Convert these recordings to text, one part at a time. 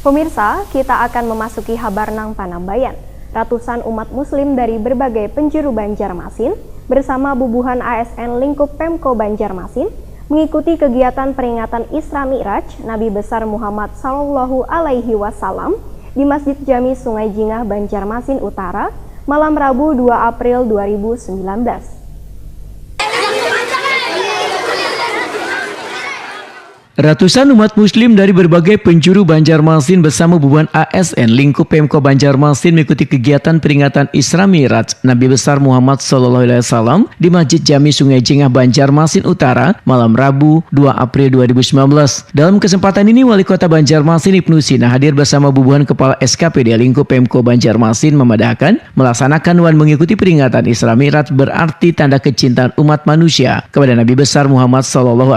Pemirsa, kita akan memasuki Habarnang Panambayan. Ratusan umat muslim dari berbagai penjuru Banjarmasin bersama bubuhan ASN lingkup Pemko Banjarmasin mengikuti kegiatan peringatan Isra Mi'raj Nabi besar Muhammad SAW di Masjid Jami Sungai Jingah Banjarmasin Utara malam Rabu 2 April 2019. Ratusan umat muslim dari berbagai penjuru Banjarmasin bersama bubuhan ASN lingkup Pemko Banjarmasin mengikuti kegiatan peringatan Isra Mi'raj Nabi besar Muhammad SAW di Masjid Jami Sungai Jingah Banjarmasin Utara malam Rabu 2 April 2019. Dalam kesempatan ini Wali Kota Banjarmasin Ibnu Sina hadir bersama bubuhan Kepala SKPD lingkup Pemko Banjarmasin memadahkan melaksanakan dan mengikuti peringatan Isra Mi'raj berarti tanda kecintaan umat manusia kepada Nabi besar Muhammad SAW.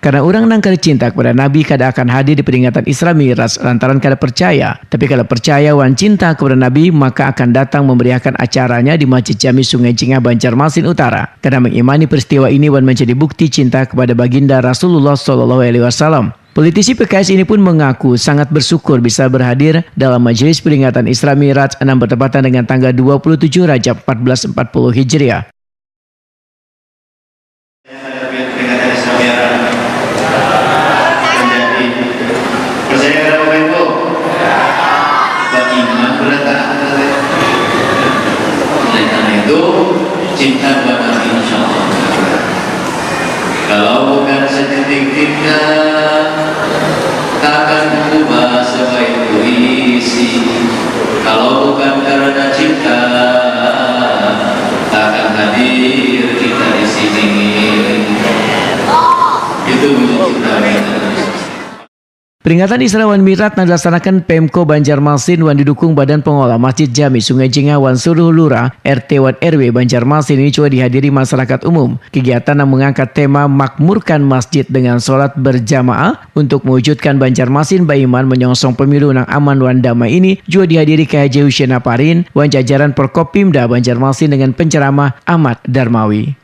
Karena orang nang cinta kepada Nabi kada akan hadir di peringatan Isra Mi'raj lantaran kada percaya. Tapi kalau percaya wan cinta kepada Nabi maka akan datang memeriahkan acaranya di Masjid Jami Sungai Jingah Banjarmasin Utara. Karena mengimani peristiwa ini wan menjadi bukti cinta kepada baginda Rasulullah SAW. Politisi PKS ini pun mengaku sangat bersyukur bisa berhadir dalam majelis peringatan Isra Mi'raj yang bertepatan dengan tanggal 27 Rajab 1440 Hijriah. Cinta kepada Nabi insya Allah. Kalau bukan sedetik cinta, takkan berubah sebaik puisi. Kalau bukan karena cinta, takkan hadir kita di sini. Itu cinta kita. Peringatan Isra wan Mi'raj yang dilaksanakan Pemko Banjarmasin wan didukung Badan Pengelola Masjid Jami Sungai Jingah wan seluruh lurah, RT wan RW Banjarmasin ini juga dihadiri masyarakat umum. Kegiatan yang mengangkat tema makmurkan masjid dengan sholat berjamaah untuk mewujudkan Banjarmasin baiman menyongsong pemilu yang aman wan damai ini juga dihadiri KJ Husain Aparin wan jajaran Porkopimda Banjarmasin dengan penceramah Ahmad Darmawi.